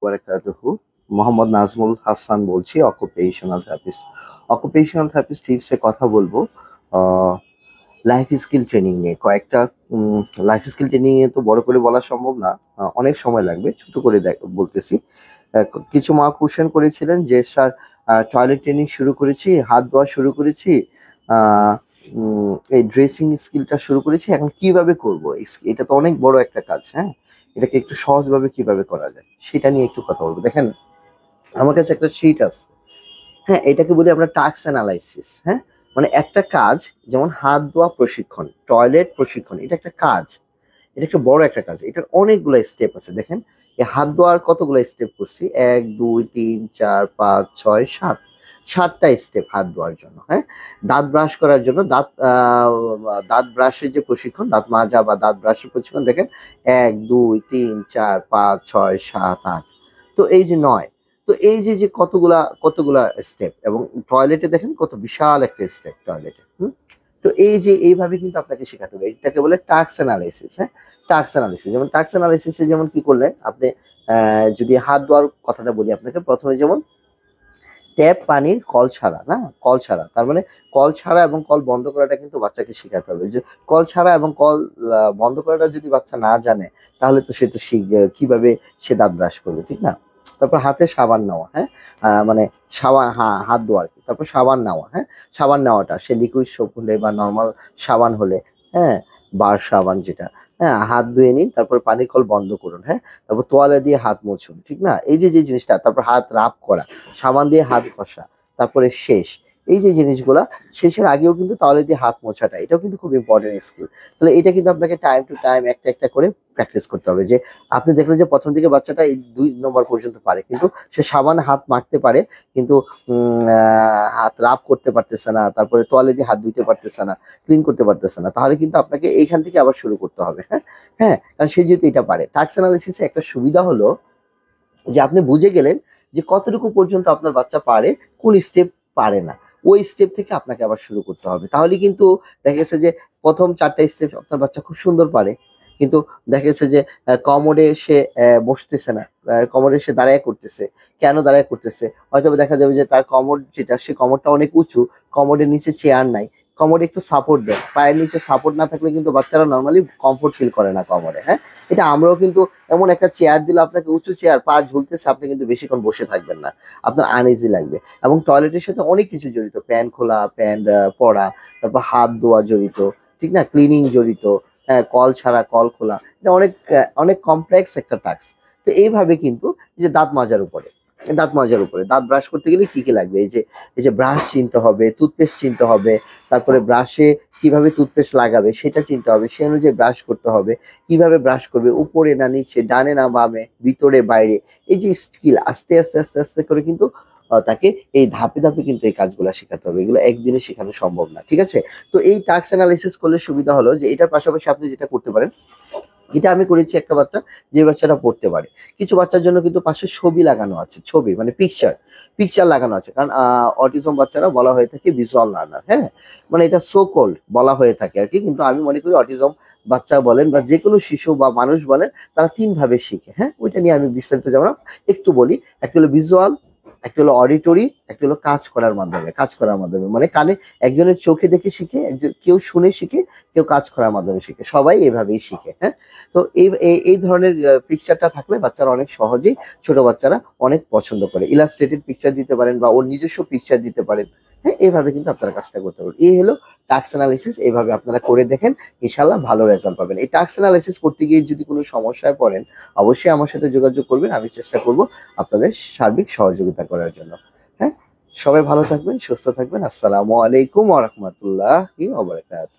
বারাকাতুহু। মোহাম্মদ নাজমুল হাসান বলছি, occupational therapist. Occupational therapist টিপসে কথা বলবো লাইফ স্কিল ট্রেনিং নিয়ে। কয়েকটা লাইফ স্কিল ট্রেনিং নিয়ে তো বড় করে বলা সম্ভব না, অনেক সময় লাগবে, ছোট করে বলতেছি। কিছু মা কোশ্চেন করেছিলেন যে স্যার টয়লেট ট্রেনিং শুরু করেছি, হাত ধোয়া শুরু করেছি, এই ড্রেসিং স্কিলটা শুরু করেছি, এখন কিভাবে করব? এটা তো অনেক বড় একটা কাজ, হ্যাঁ, এটাকে একটু সহজভাবে কিভাবে করা যায় সেটা নিয়ে একটু কথা বলবো। দেখেন, আমার কাছে একটা শিট আছে, হ্যাঁ, এটাকে বলি আমরা টাস্ক অ্যানালাইসিস। হ্যাঁ, মানে একটা কাজ, যেমন হাত ধোয়া প্রশিক্ষণ, টয়লেট প্রশিক্ষণ, এটা একটা কাজ, এটা একটা বড় একটা কাজ, এটার অনেকগুলো স্টেপ আছে। দেখেন, এই হাত ধোয়ার কতগুলো স্টেপ করছি, 1 2 3 4 5 6 7, 7টা স্টেপ হাত ধোয়ার জন্য। হ্যাঁ, দাঁত ব্রাশ করার জন্য, দাঁত ব্রাশের যে প্রশিক্ষণ, দাঁত মাজা বা দাঁত ব্রাশের প্রশিক্ষণ, দেখেন 1 2 3 4 5 6 7 8, তো এই যে 9। তো এই যে যে কতগুলা স্টেপ, এবং টয়লেটে দেখেন কত বিশাল একটা স্টেপ টয়লেটে। তো এই যে এইভাবে কিন্তু আপনাকে শেখাতে হবে, এটাকে বলে টাস্ক অ্যানালাইসিস। হ্যাঁ, টাস্ক অ্যানালিসিস, যেমন টাস্ক অ্যানালিসিসে যেমন কি করলে আপনি যদি হাত ধোয়ার কথাটা বলি আপনাকে, প্রথমে যেমন ট্যাপ পানির কল ছাড়া, না কল ছাড়া, তার মানে কল ছাড়া এবং কল বন্ধ করাটা কিন্তু বাচ্চাকে শেখাতে হবে। যে কল ছাড়া এবং কল বন্ধ করাটা যদি বাচ্চা না জানে, তাহলে তো সে তো কিভাবে সে দাঁত ব্রাশ করবে, ঠিক না? তারপর হাতে সাবান নেওয়া, হ্যাঁ, মানে সাবান, হাত ধোয়া আর কি। তারপর সাবান নেওয়া, হ্যাঁ, সাবান নেওয়াটা সে লিকুইড সোপ হলে বা নর্মাল সাবান হলে, হ্যাঁ, বার সাবান যেটা, হ্যাঁ, হাত ধুয়ে নিন, তারপর পানির কল বন্ধ করুন, হ্যাঁ, তারপর তোয়ালে দিয়ে হাত মুছুন, ঠিক না? এই যে যে জিনিসটা, তারপর হাত রাব করা, সাবান দিয়ে হাত ঘষা, তারপরে শেষ, এই যে জিনিসগুলা, শেষের আগেও কিন্তু তাওয়ালে দিয়ে হাত মোছাটা, এটাও কিন্তু খুব ইম্পর্টেন্ট স্কিল। তাহলে এটা কিন্তু আপনাকে টাইম টু টাইম একটা একটা করে প্র্যাকটিস করতে হবে। যে আপনি দেখলেন যে প্রথম দিকে বাচ্চাটা এই 2 নম্বর পর্যন্ত পারে, কিন্তু সে সাবান হাত মাখতে পারে, কিন্তু হাত রাব করতে পারতেছে না, তারপরে তোয়ালে দিয়ে হাত ধুইতে পারতেছে না, ক্লিন করতে পারতেছে না, তাহলে কিন্তু আপনাকে এইখান থেকে আবার শুরু করতে হবে। হ্যাঁ, হ্যাঁ, কারণ সে যেহেতু এটা পারে। টাস্ক অ্যানালিসিসে একটা সুবিধা হলো যে আপনি বুঝে গেলেন যে কতটুকু পর্যন্ত আপনার বাচ্চা পারে, কোন স্টেপ পারে না, ওই স্টেপ থেকে আপনাকে আবার শুরু করতে হবে। তাহলে কিন্তু দেখা গেছে যে প্রথম 4টা স্টেপ আপনার বাচ্চা খুব সুন্দর পারে, কিন্তু দেখা গেছে যে কমোডে সে বসতেছে না, কমোডে সে দাঁড়ায় করতেছে। কেন দাঁড়ায় করতেছে? হয়তো দেখা যাবে যে তার কমোড যেটা, সে কমোডটা অনেক উঁচু, কমোডের নিচে চেয়ার নাই, কমোডে একটু সাপোর্ট দেয়, পায়ের নিচে সাপোর্ট না থাকলে কিন্তু বাচ্চারা নর্মালি কমফোর্ট ফিল করে না কমোডে। হ্যাঁ, এটা আমরাও কিন্তু, এমন একটা চেয়ার দিলে আপনাকে, উঁচু চেয়ার, পা ঝুলতেছে, আপনি কিন্তু বেশিক্ষণ বসে থাকবেন না, আপনার আনইজি লাগবে। এবং টয়লেটের সাথে অনেক কিছু জড়িত, প্যান্ট খোলা, প্যান্ট পরা, তারপর হাত ধোয়া জড়িত, ঠিক না, ক্লিনিং জড়িত, হ্যাঁ, কল ছাড়া কল খোলা, এটা অনেক অনেক কমপ্লেক্স একটা টাস্ক। তো এইভাবে কিন্তু এই যে দাঁত মাজার উপরে দাঁত ব্রাশ করতে গেলে কি কি লাগবে, এই যে ব্রাশ চিনতে হবে, টুথপেস্ট চিনতে হবে, তারপরে ব্রাশে কিভাবে টুথপেস্ট লাগাবে সেটা চিনতে হবে, সেই অনুযায়ী ব্রাশ করতে হবে, কিভাবে ব্রাশ করবে, উপরে না নিচে, ডানে না বামে, ভিতরে বাইরে, এই যে স্কিল আস্তে আস্তে আস্তে আস্তে করে কিন্তু তাকে এই ধাপে ধাপে কিন্তু এই কাজগুলো শেখাতে হবে। এগুলো একদিনে শেখানো সম্ভব না, ঠিক আছে? তো এই টাস্ক অ্যানালাইসিস করলে সুবিধা হলো যে এটার পাশাপাশি আপনি যেটা করতে পারেন, এটা আমি করেছি একটা বাচ্চা, যে বাচ্চাটা পড়তে পারে। কিছু বাচ্চার জন্য কিন্তু পাশে ছবি লাগানো আছে, ছবি মানে পিকচার লাগানো আছে, কারণ অটিজম বাচ্চারা বলা হয়ে থাকে ভিজুয়াল লার্নার। হ্যাঁ, মানে এটা সো কল্ড বলা হয়ে থাকে আর কি, কিন্তু আমি মনে করি অটিজম বাচ্চা বলেন বা যে কোনো শিশু বা মানুষ বলেন, তারা 3 ভাবে শিখে। হ্যাঁ, ওইটা নিয়ে আমি বিস্তারিত যাব না, একটু বলি। একটা হলো ভিজুয়াল, একটা হলো অডিটরি, একটা হলো কাজ করার মাধ্যমে, মানে কানে, একজনের চোখে দেখে শিখে, কেউ শুনে শিখে, কেউ কাজ করার মাধ্যমে শিখে, সবাই এভাবেই শিখে। হ্যাঁ, তো এই ধরনের পিকচারটা থাকলে বাচ্চারা অনেক সহজেই, ছোট বাচ্চারা অনেক পছন্দ করে। ইলাস্ট্রেটেড পিকচার দিতে পারেন বা ওর নিজস্ব পিকচার দিতে পারেন। হ্যাঁ, এইভাবে কিন্তু আপনারা কাজটা করতে পারেন। এই হলো টাস্ক অ্যানালিসিস, এইভাবে আপনারা করে দেখেন, ইনশাল্লাহ ভালো রেজাল্ট পাবেন। এই টাস্ক অ্যানালিসিস করতে গিয়ে যদি কোনো সমস্যায় পড়েন, অবশ্যই আমার সাথে যোগাযোগ করবেন, আমি চেষ্টা করব আপনাদের সার্বিক সহযোগিতা করার জন্য। হ্যাঁ, সবাই ভালো থাকবেন, সুস্থ থাকবেন। আসসালামু আলাইকুম ওয়া রাহমাতুল্লাহি ওয়া বারাকাতুহু।